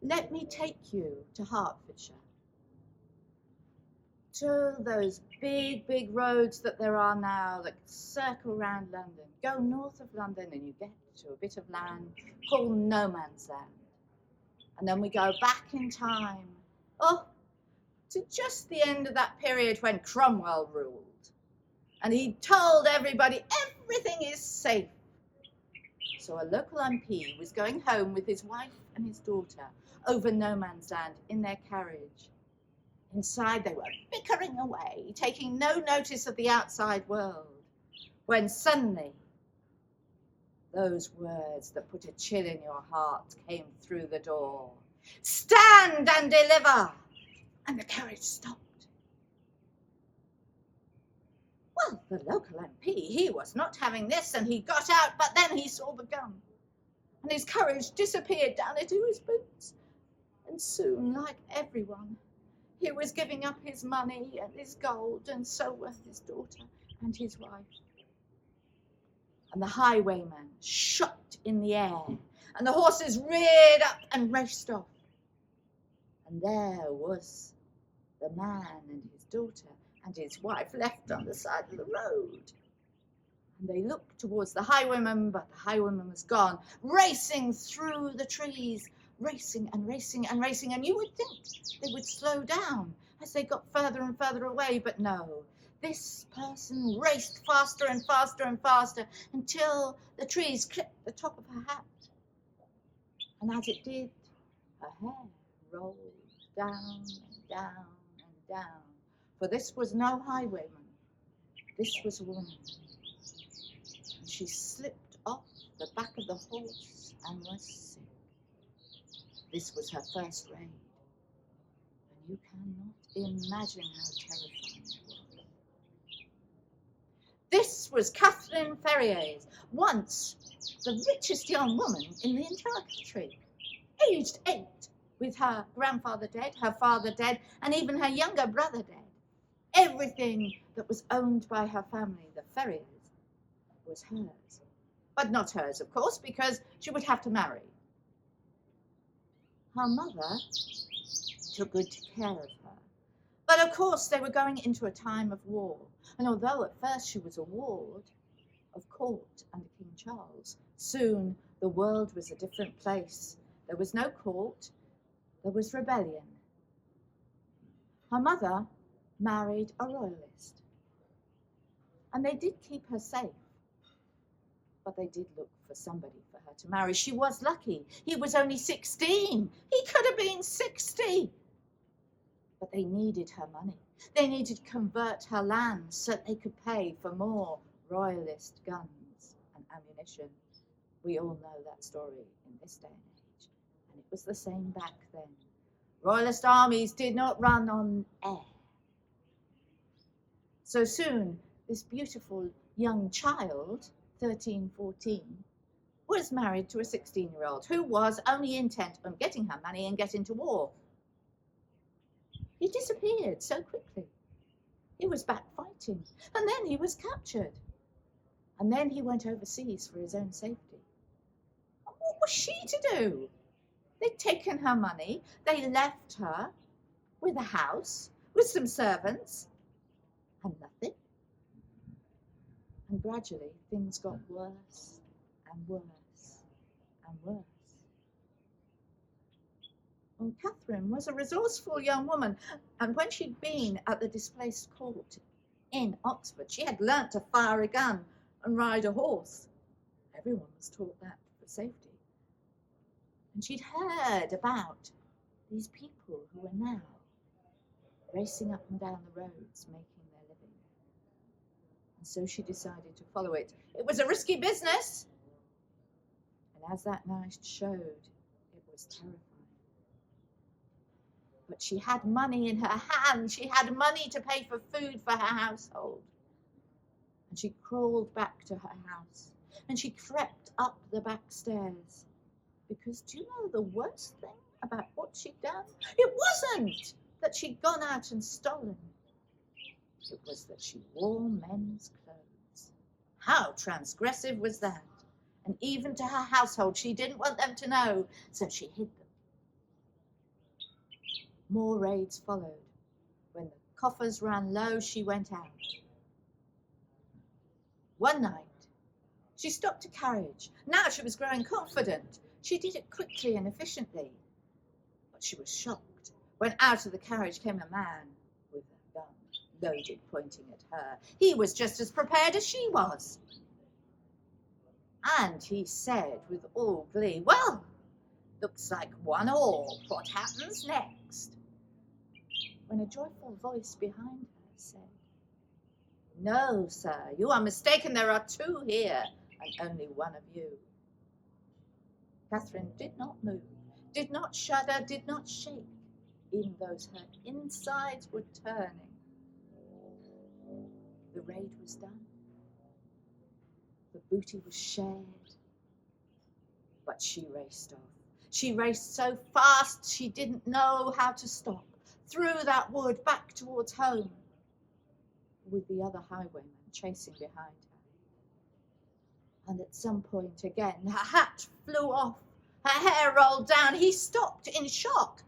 let me take you to Hertfordshire, to those big, big roads that there are now that circle around London. Go north of London and you get to a bit of land called No Man's Land. And then we go back in time, to just the end of that period when Cromwell ruled. And he told everybody everything is safe. So a local MP was going home with his wife and his daughter over No Man's Land in their carriage. Inside they were bickering away, taking no notice of the outside world, when suddenly those words that put a chill in your heart came through the door. Stand and deliver! And the carriage stopped. Well, the local MP, he was not having this, and he got out, but then he saw the gun, and his courage disappeared down into his boots. And soon, like everyone, he was giving up his money and his gold, and so were his daughter and his wife. And the highwayman shot in the air, and the horses reared up and raced off. And there was the man and his daughter and his wife left on the side of the road. And they looked towards the highwayman, but the highwayman was gone, racing through the trees, racing and racing and racing, and you would think they would slow down as they got further and further away, but no. This person raced faster and faster and faster until the trees clipped the top of her hat. And as it did, her hair rolled down and down and down. For this was no highwayman, this was a woman. And she slipped off the back of the horse and was sick. This was her first raid, and you cannot imagine how terrifying it was. This was Catherine Ferrier's, once the richest young woman in the entire country, aged 8, with her grandfather dead, her father dead, and even her younger brother dead. Everything that was owned by her family, the Ferriers, was hers. But not hers, of course, because she would have to marry. Her mother took good care of her. But of course, they were going into a time of war. And although at first she was a ward of court under King Charles, soon the world was a different place. There was no court, there was rebellion. Her mother married a royalist. And they did keep her safe. But they did look for somebody for her to marry. She was lucky. He was only 16. He could have been 60. But they needed her money. They needed to convert her land so that they could pay for more royalist guns and ammunition. We all know that story in this day and age. And it was the same back then. Royalist armies did not run on air. So soon, this beautiful young child, 13, 14, was married to a 16-year-old who was only intent on getting her money and getting to war. He disappeared so quickly. He was back fighting, and then he was captured. And then he went overseas for his own safety. And what was she to do? They'd taken her money, they left her with a house, with some servants, and nothing. And gradually things got worse and worse and worse. Well, Catherine was a resourceful young woman, and when she'd been at the displaced court in Oxford, she had learnt to fire a gun and ride a horse. Everyone was taught that for safety. And she'd heard about these people who were now racing up and down the roads making their living. And so she decided to follow it. It was a risky business. And as that night showed, it was terrifying. But she had money in her hand. She had money to pay for food for her household. And she crawled back to her house. And she crept up the back stairs. Because do you know the worst thing about what she'd done? It wasn't that she'd gone out and stolen. It was that she wore men's clothes. How transgressive was that? And even to her household, she didn't want them to know, so she hid them. More raids followed. When the coffers ran low, she went out. One night, she stopped a carriage. Now she was growing confident. She did it quickly and efficiently. But she was shocked when out of the carriage came a man with a gun loaded, pointing at her. He was just as prepared as she was. And he said with all glee, "Well, looks like 1-1. What happens next?" When a joyful voice behind her said, "No, sir, you are mistaken. There are 2 here, and only 1 of you." Catherine did not move, did not shudder, did not shake, even though her insides were turning. The raid was done. The booty was shared. But she raced off. She raced so fast she didn't know how to stop. Through that wood, back towards home, with the other highwayman chasing behind her. And at some point again, her hat flew off, her hair rolled down. He stopped in shock.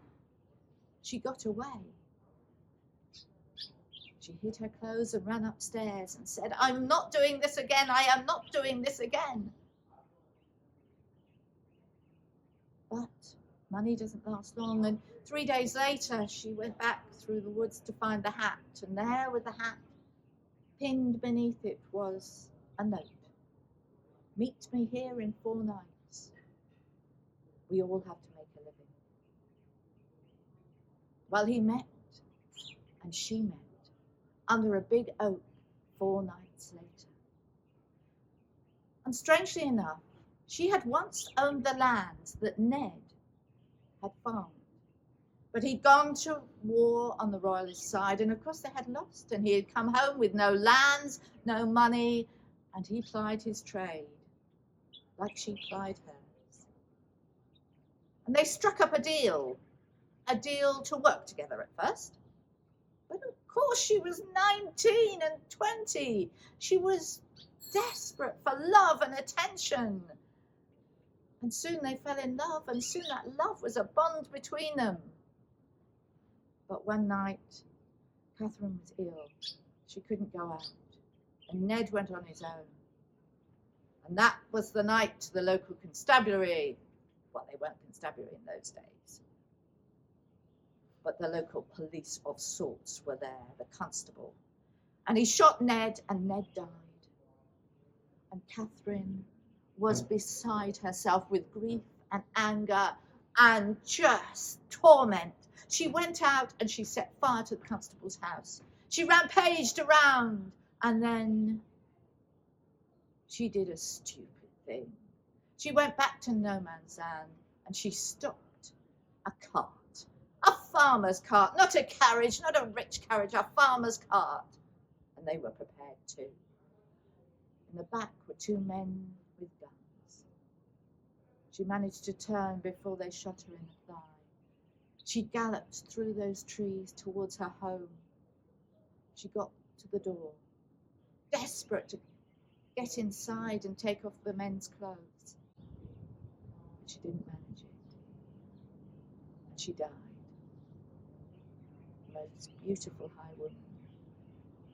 She got away. She hid her clothes and ran upstairs and said, "I'm not doing this again. I am not doing this again." But money doesn't last long, and 3 days later she went back through the woods to find the hat, and there with the hat, pinned beneath it, was a note. "Meet me here in 4 nights. We all have to make a living." Well, he met, and she met, under a big oak 4 nights later. And strangely enough, she had once owned the lands that Ned had farmed. But he'd gone to war on the royalist side, and of course they had lost, and he had come home with no lands, no money, and he plied his trade like she plied hers. And they struck up a deal to work together at first. But of course she was 19 and 20. She was desperate for love and attention. And soon they fell in love, and soon that love was a bond between them. But one night, Catherine was ill. She couldn't go out, and Ned went on his own. And that was the night the local constabulary, well, they weren't constabulary in those days, but the local police of sorts were there, the constable. And he shot Ned, and Ned died. And Catherine was beside herself with grief and anger and just torment. She went out and she set fire to the constable's house. She rampaged around, and then she did a stupid thing. She went back to No Man's Land and she stopped a cart, a farmer's cart, not a carriage, not a rich carriage, a farmer's cart. And they were prepared too. In the back were 2 men with guns. She managed to turn before they shot her in the thigh. She galloped through those trees towards her home. She got to the door, desperate to get inside and take off the men's clothes. But she didn't manage it. And she died. The most beautiful highwaywoman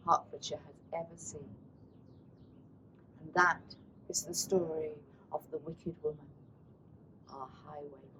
Hertfordshire has ever seen. And that is the story of the wicked woman, our highwaywoman.